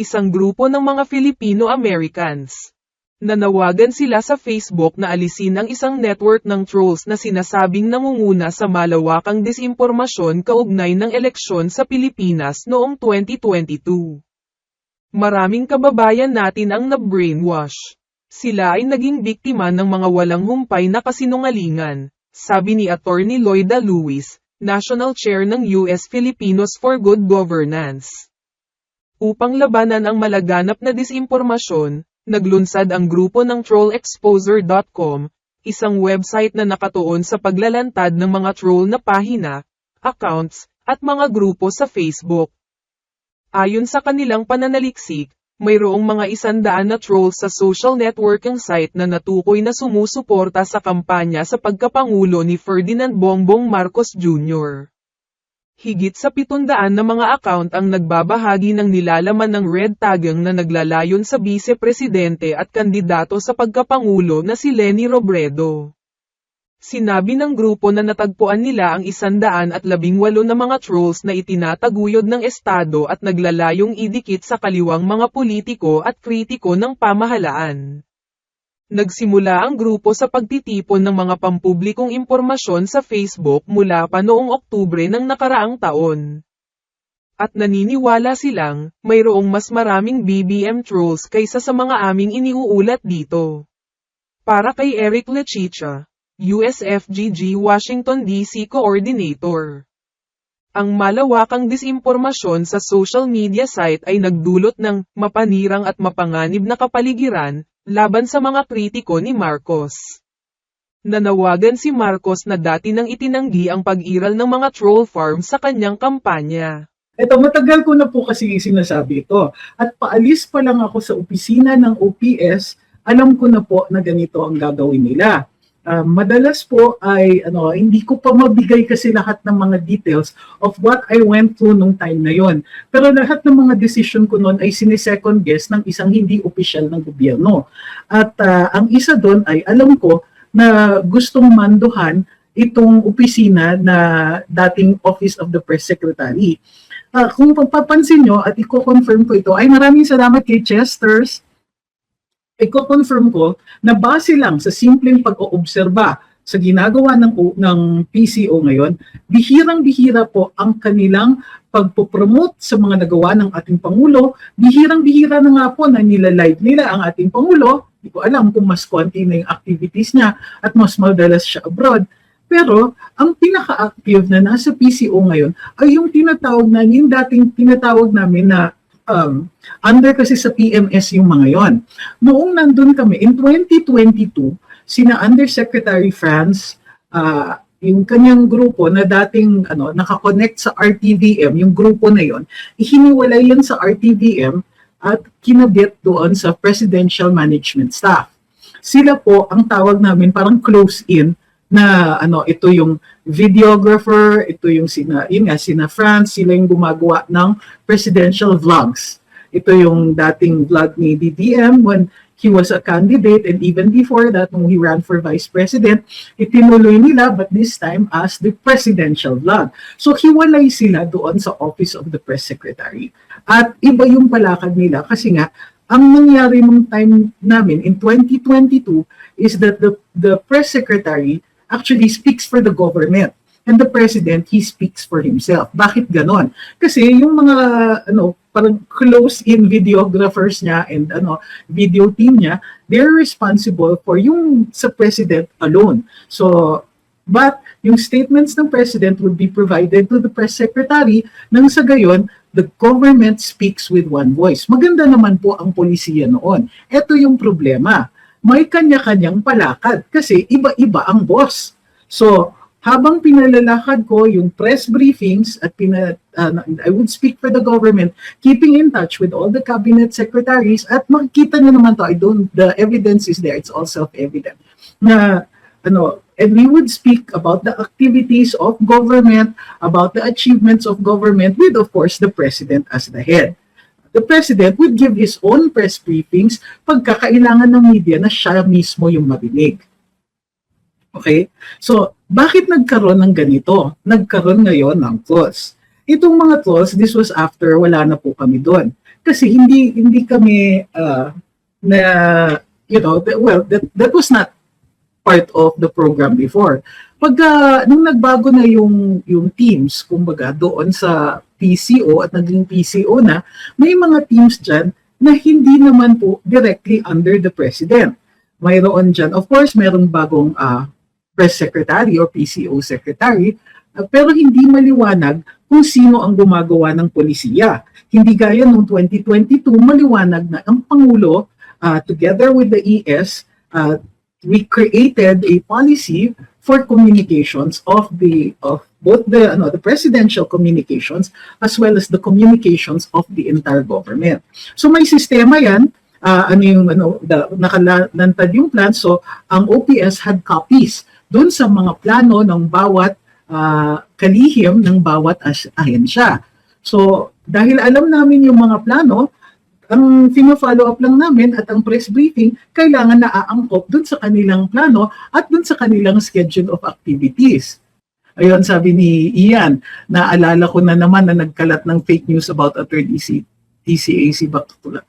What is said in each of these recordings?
isang grupo ng mga Filipino-Americans. Nanawagan sila sa Facebook na alisin ang isang network ng trolls na sinasabing nangunguna sa malawakang disimpormasyon kaugnay ng eleksyon sa Pilipinas noong 2022. Maraming kababayan natin ang na-brainwash. Sila ay naging biktima ng mga walang humpay na kasinungalingan, sabi ni Attorney Loida Luis, National Chair ng US Filipinos for Good Governance. Upang labanan ang malaganap na disimpormasyon, naglunsad ang grupo ng trollexposer.com, isang website na nakatuon sa paglalantad ng mga troll na pahina, accounts, at mga grupo sa Facebook. Ayon sa kanilang pananaliksik, mayroong mga 100 na trolls sa social networking site na natukoy na sumusuporta sa kampanya sa pagkapangulo ni Ferdinand Bongbong Marcos Jr. Higit sa 700 na mga account ang nagbabahagi ng nilalaman ng red tagging na naglalayon sa Vice-Presidente at kandidato sa pagkapangulo na si Leni Robredo. Sinabi ng grupo na natagpuan nila ang 118 na mga trolls na itinataguyod ng Estado at naglalayong idikit sa kaliwang mga politiko at kritiko ng pamahalaan. Nagsimula ang grupo sa pagtitipon ng mga pampublikong impormasyon sa Facebook mula pa noong Oktubre ng nakaraang taon. At naniniwala silang, mayroong mas maraming BBM trolls kaysa sa mga aming iniuulat dito. Para kay Eric Lechicha, USFGG Washington DC Coordinator. Ang malawakang disimpormasyon sa social media site ay nagdulot ng mapanirang at mapanganib na kapaligiran, laban sa mga kritiko ni Marcos. Nanawagan si Marcos na dati nang itinanggi ang pag-iral ng mga troll farm sa kanyang kampanya. Ito, matagal ko na po kasi sinasabi ito. At paalis pa lang ako sa opisina ng OPS, alam ko na po na ganito ang gagawin nila. Madalas po ay hindi ko pa mabigay kasi lahat ng mga details of what I went through nung time na yon. Pero lahat ng mga decision ko noon ay sinesecond guess ng isang hindi opisyal ng gobyerno. At ang isa doon ay alam ko na gustong manduhan itong opisina na dating Office of the Press Secretary. Kung papansin nyo at i-confirm ko ito, ay maraming salamat kay Chesters. I-confirm ko na base lang sa simpleng pag-oobserba sa ginagawa ng PCO ngayon, bihirang-bihira po ang kanilang pagpopromote sa mga nagawa ng ating Pangulo. Bihirang-bihira na nga po na nilalive nila ang ating Pangulo. Hindi ko alam kung mas konti na yung activities niya at mas madalas siya abroad. Pero ang pinaka-active na nasa PCO ngayon ay yung tinatawag na, yung dating tinatawag namin na under kasi sa PMS yung mga yon. Noong nandun kami, in 2022, sina Undersecretary Franz, yung kanyang grupo na dating nakakonect sa RTVM, yung grupo na yon, ihiniwalay yan sa RTVM at kinabit doon sa Presidential Management Staff. Sila po ang tawag namin parang close-in na ito yung videographer, ito yung sina Franz, sila yung gumagawa ng presidential vlogs. Ito yung dating vlog ni DDM when he was a candidate, and even before that, when he ran for vice president, itinuloy nila, but this time as the presidential vlog. So hiwalay sila doon sa Office of the Press Secretary. At iba yung palakad nila kasi nga, ang nangyari nung time namin in 2022 is that the press secretary actually speaks for the government. And the president, he speaks for himself. Bakit ganon? Kasi yung mga parang close-in videographers niya and video team niya, they're responsible for yung sa president alone. So, but yung statements ng president would be provided to the press secretary nang sa gayon, the government speaks with one voice. Maganda naman po ang polisiya noon. Ito yung problema. May kanya-kanyang palakad kasi iba-iba ang boss. So, habang pinalalakad ko yung press briefings at I would speak for the government, keeping in touch with all the cabinet secretaries at makikita nyo naman to, the evidence is there, it's all self-evident. Na, and we would speak about the activities of government, about the achievements of government with, of course, the president as the head. The president would give his own press briefings pagkakailangan ng media na siya mismo yung marinig. Okay? So, bakit nagkaroon ng ganito? Nagkaroon ngayon ng trolls. Itong mga trolls, this was after wala na po kami doon. Kasi hindi kami na that was not part of the program before. Pagka nung nagbago na yung teams, kumbaga doon sa PCO at naging PCO na, may mga teams diyan na hindi naman po directly under the president. Mayroon diyan, of course, mayroong bagong press secretary or PCO secretary, pero hindi maliwanag kung sino ang gumagawa ng polisiya. Hindi gaya noong 2022, maliwanag na ang Pangulo, together with the ES, we created a policy for communications of both the presidential communications as well as the communications of the entire government. So may sistema yan, nakalantad yung plan. So ang OPS had copies doon sa mga plano ng bawat kalihim ng bawat ahensya. So dahil alam namin yung mga plano, ang fino-follow up lang namin at ang press briefing, kailangan na aangkop dun sa kanilang plano at dun sa kanilang schedule of activities. Ayun, sabi ni Ian, naalala ko na naman na nagkalat ng fake news about Attorney TCAC Bacutulat.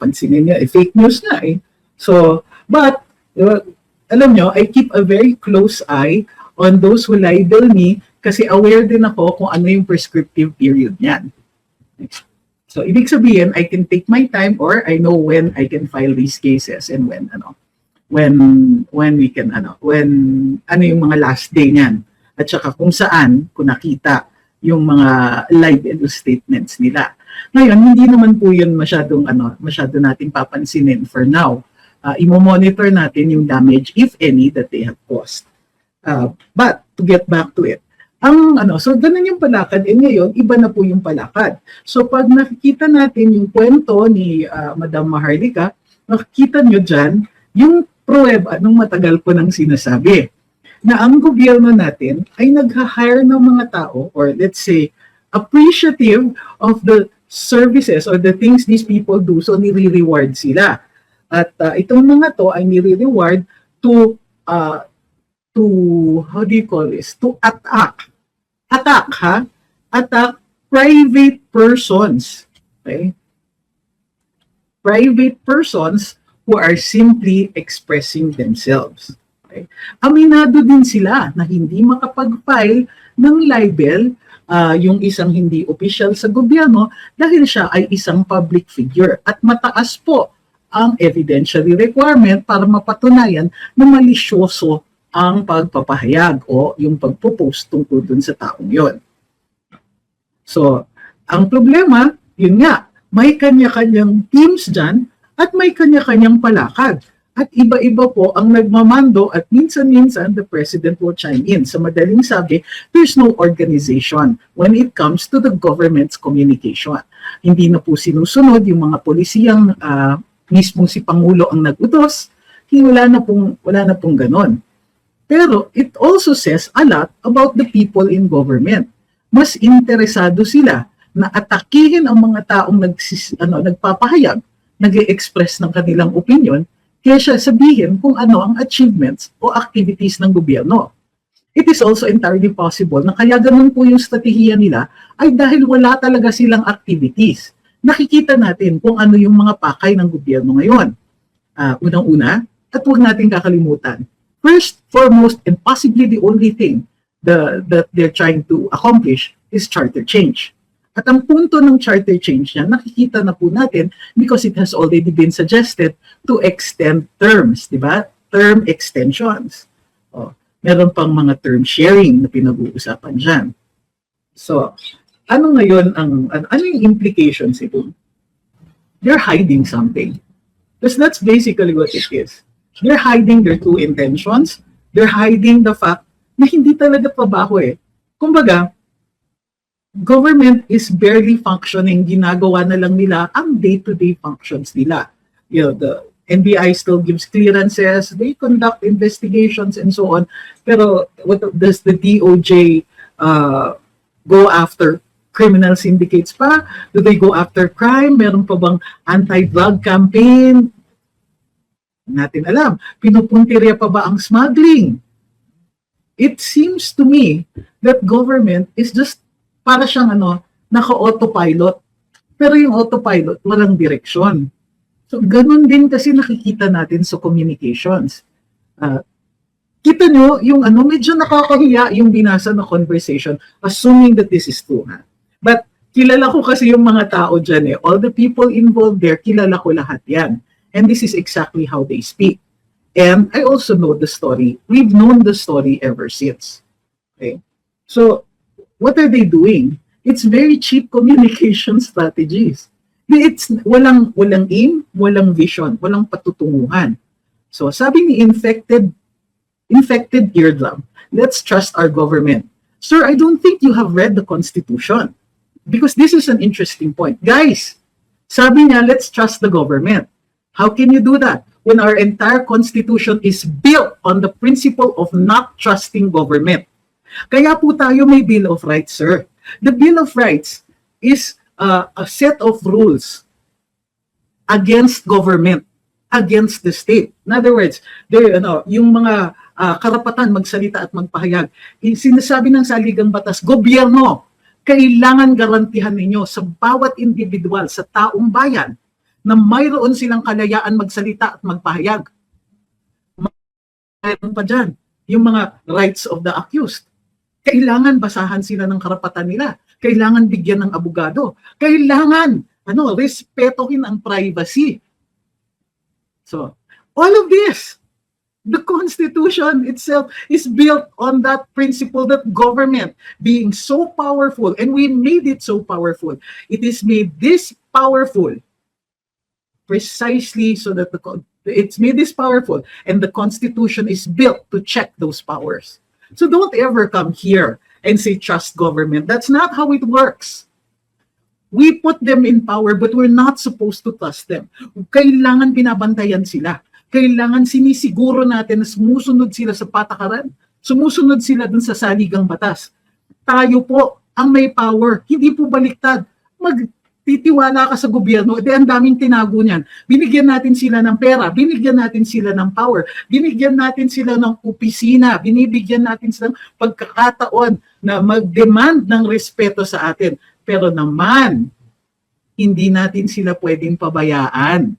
Pansinin niya, fake news nga eh. So, but, alam nyo, I keep a very close eye on those who libel me kasi aware din ako kung ano yung prescriptive period niyan. So, ibig sabihin, I can take my time or I know when I can file these cases and when we can, when yung mga last day niyan. At saka kung saan, kung nakita yung mga libel statements nila. Ngayon, hindi naman po yun masyado nating papansinin for now. Imo-monitor natin yung damage, if any, that they have caused. But, to get back to it, so ganun yung palakad, ngayon, iba na po yung palakad. So pag nakikita natin yung kwento ni Madam Maharlika, nakikita nyo dyan yung pruweba nung matagal ko nang sinasabi na ang gobyerno natin ay nag-hire ng mga tao, or let's say, appreciative of the services or the things these people do, so nire-reward sila. At itong mga to ay nire-reward to how do you call this? To attack private persons. Okay? Private persons who are simply expressing themselves. Okay? Aminado din sila na hindi makapag-file ng libel yung isang hindi official sa gobyerno dahil siya ay isang public figure at mataas po ang evidentiary requirement para mapatunayan na malisyoso ang pagpapahayag o yung pagpo-post tungkol dun sa taong yon. So, ang problema, yun nga, may kanya-kanyang teams dyan at may kanya-kanyang palakad. At iba-iba po ang nagmamando at minsan-minsan the president will chime in. Sa madaling sabi, there's no organization when it comes to the government's communication. Hindi na po sinusunod yung mga polisiyang mismo si Pangulo ang nag-utos. Wala na pong ganon. Pero it also says a lot about the people in government. Mas interesado sila na atakihin ang mga taong nagpapahayag, nag-e-express ng kanilang opinion, kaysa sabihin kung ano ang achievements o activities ng gobyerno. It is also entirely possible na kaya ganun po yung strategiya nila ay dahil wala talaga silang activities. Nakikita natin kung ano yung mga pakay ng gobyerno ngayon. Unang-una, at huwag natin kakalimutan, first, foremost, and possibly the only thing that they're trying to accomplish is charter change. At ang punto ng charter change niya, nakikita na po natin because it has already been suggested to extend terms, di ba? Term extensions. Meron pang mga term sharing na pinag-uusapan dyan. So, ano ngayon ano yung implications ito? They're hiding something. Because that's basically what it is. They're hiding their true intentions. They're hiding the fact na hindi talaga trabaho eh. Kumbaga, government is barely functioning. Ginagawa na lang nila ang day-to-day functions nila. The NBI still gives clearances. They conduct investigations and so on. Pero what does the DOJ go after criminal syndicates pa? Do they go after crime? Meron pa bang anti-drug campaign? Natin alam. Pinupuntirya pa ba ang smuggling? It seems to me that government is just para siyang naka-autopilot. Pero yung autopilot, walang direksyon. So, ganun din kasi nakikita natin sa communications. Kita nyo, yung medyo nakakahiya yung binasa na conversation, assuming that this is true. Ha? But, kilala ko kasi yung mga tao dyan eh. All the people involved there, kilala ko lahat yan. And this is exactly how they speak. And I also know the story. We've known the story ever since. Okay? So, what are they doing? It's very cheap communication strategies. It's walang aim, walang vision, walang patutunguhan. So, sabi ni infected eardrum, let's trust our government. Sir, I don't think you have read the Constitution. Because this is an interesting point. Guys, sabi niya, let's trust the government. How can you do that? When our entire Constitution is built on the principle of not trusting government. Kaya po tayo may Bill of Rights, sir. The Bill of Rights is a set of rules against government, against the state. In other words, yung mga karapatan magsalita at magpahayag. Sinasabi ng saligang batas, gobyerno, kailangan garantihan ninyo sa bawat individual, sa taong bayan, na mayroon silang kalayaan magsalita at magpahayag. Mayroon pa dyan, yung mga rights of the accused. Kailangan basahan sila ng karapatan nila. Kailangan bigyan ng abogado. Kailangan, respetohin ang privacy. So, all of this, the Constitution itself is built on that principle that government being so powerful, and we made it so powerful. It is made this powerful precisely so that it's made this powerful, and the Constitution is built to check those powers. So don't ever come here and say trust government. That's not how it works. We put them in power, but we're not supposed to trust them. Kailangan binabantayan sila. Kailangan sinisiguro natin na sumusunod sila sa patakaran, sumusunod sila dun sa saligang batas. Tayo po ang may power, hindi po baliktad. Magtitiwala ka sa gobyerno, ang daming tinago niyan. Binigyan natin sila ng pera, binigyan natin sila ng power, binigyan natin sila ng opisina, binibigyan natin sila ng pagkakataon na mag-demand ng respeto sa atin. Pero naman, hindi natin sila pwedeng pabayaan.